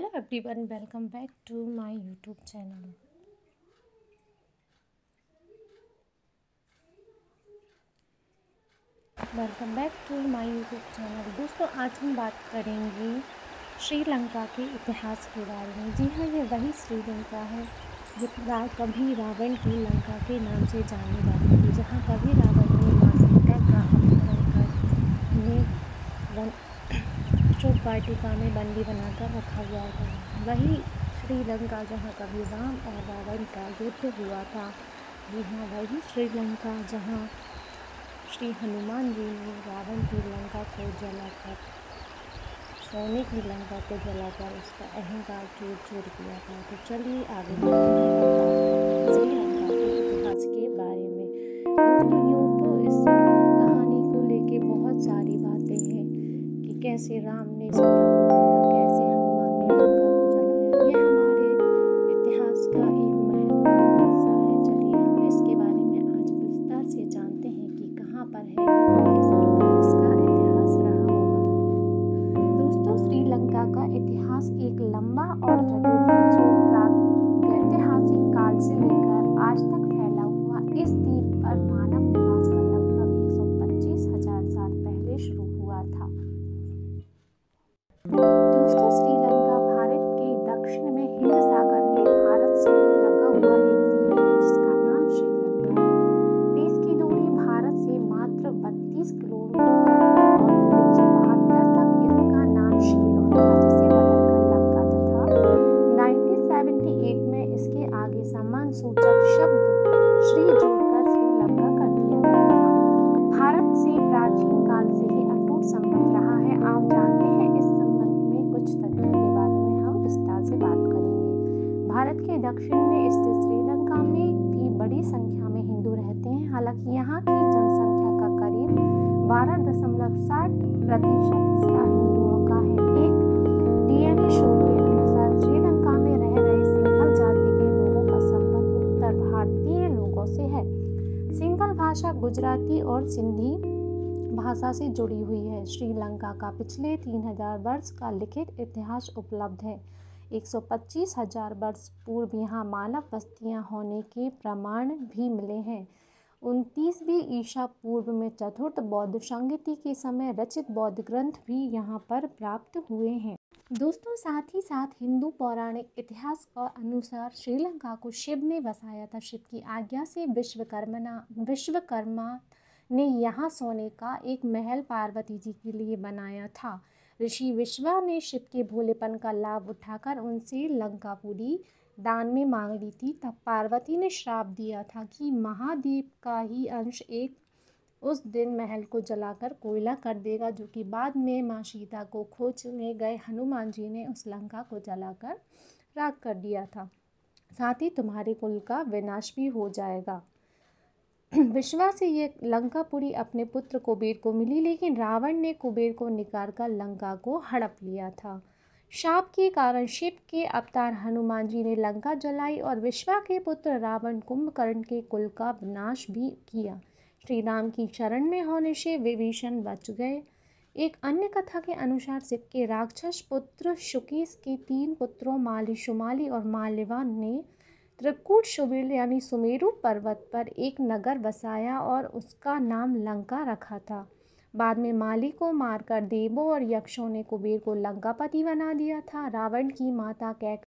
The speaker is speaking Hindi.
Hello everyone, welcome back to my YouTube channel. दोस्तों, आज हम बात करेंगे श्रीलंका के इतिहास के बारे में। जी हाँ, ये वही श्रीलंका है जो कभी रावण की लंका के नाम से जानी जाती थी, जहाँ कभी रावण ने माँ सीता का अपहरण कर शोक वाटिका में बंदी बनाकर रखा हुआ था। वही श्रीलंका जहाँ कभी राम और रावण का युद्ध हुआ था। जी हाँ, वही श्रीलंका जहाँ श्री हनुमान जी ने रावण की लंका को जलाकर, सोने की लंका को जलाकर उसका अहंकार चूर चूर किया था। तो चलिए आगे श्रीलंका के इतिहास के बारे में। दोस्तों, यूँ तो इस कहानी को लेके बहुत सारी बातें हैं कि कैसे राम ने सीता को ढूंढा, कैसे हनुमान ने लंका को जलाया। ये हमारे इतिहास का एक महत्वपूर्ण हिस्सा है। चलिए हम इसके बारे में आज विस्तार से जानते हैं कि कहाँ पर है और किस प्रकार इसका इतिहास रहा होगा। दोस्तों, श्रीलंका का इतिहास एक लंबा और जटिल है, जो प्रागैतिहासिक काल से लेकर आज तक फैला हुआ। इस द्वीप पर मानव निवास का लगभग 125,000 साल पहले शुरू हुआ था। दोस्तों, श्रीलंका भारत के दक्षिण में हिंद सागर में भारत से लगा हुआ एक द्वीप है, जिसका नाम श्रीलंका है। देश की दूरी भारत से मात्र 32 किलोमीटर है और 1972 तक इसका नाम शीलोन था, जिसे बदलकर लंका तथा 1978 में इसके आगे सम्मान सूचक शब्द श्री जोड़कर श्रीलंका कर दिया गया था। भारत से प्राचीन काल से ही अटूट संबंध रहा है। आप जानते हैं इस संबंध में कुछ तथ्यों के बारे में हम विस्तार से बात करेंगे। भारत के दक्षिण में स्थित श्रीलंका में भी बड़ी संख्या में हिंदू रहते हैं। हालांकि यहाँ की जनसंख्या का करीब 12.60% हिस्सा हिंदुओं का है। एक DNA शोध के अनुसार श्रीलंका में रह रहे सिंघल जाति के लोगों का संबंध उत्तर भारतीय लोगों से है। सिंघल भाषा गुजराती और सिंधी भाषा से जुड़ी हुई है। श्रीलंका का पिछले 3000 वर्ष का लिखित इतिहास उपलब्ध है। 125,000 वर्ष पूर्व यहाँ मानव बस्तियाँ होने के प्रमाण भी मिले हैं। 29वीं ईसा पूर्व में चतुर्थ बौद्ध संगति के समय रचित बौद्ध ग्रंथ भी यहाँ पर प्राप्त हुए हैं। दोस्तों, साथ ही साथ हिंदू पौराणिक इतिहास के अनुसार श्रीलंका को शिव ने बसाया था। शिव की आज्ञा से विश्वकर्मा ने यहाँ सोने का एक महल पार्वती जी के लिए बनाया था। ऋषि विश्वा ने शिव के भोलेपन का लाभ उठाकर उनसे लंकापुरी दान में मांग ली थी। तब पार्वती ने श्राप दिया था कि महादेव का ही अंश एक उस दिन महल को जलाकर कोयला कर देगा, जो कि बाद में माँ सीता को खोजने गए हनुमान जी ने उस लंका को जलाकर राख कर दिया था। साथ ही तुम्हारे कुल का विनाश भी हो जाएगा। विश्वा से ये लंकापुरी अपने पुत्र कुबेर को मिली, लेकिन रावण ने कुबेर को निकाल कर लंका को हड़प लिया था। शाप के कारण शिव के अवतार हनुमान जी ने लंका जलाई और विश्वा के पुत्र रावण कुंभकर्ण के कुल का विनाश भी किया। श्री राम की शरण में होने से विभीषण बच गए। एक अन्य कथा के अनुसार शिव के राक्षस पुत्र शुकेश के 3 पुत्रों माली, शुमाली और माल्यवान ने त्रिकूट सुमेरु यानी सुमेरु पर्वत पर एक नगर बसाया और उसका नाम लंका रखा था। बाद में माली को मारकर देवों और यक्षों ने कुबेर को लंकापति बना दिया था। रावण की माता कैकई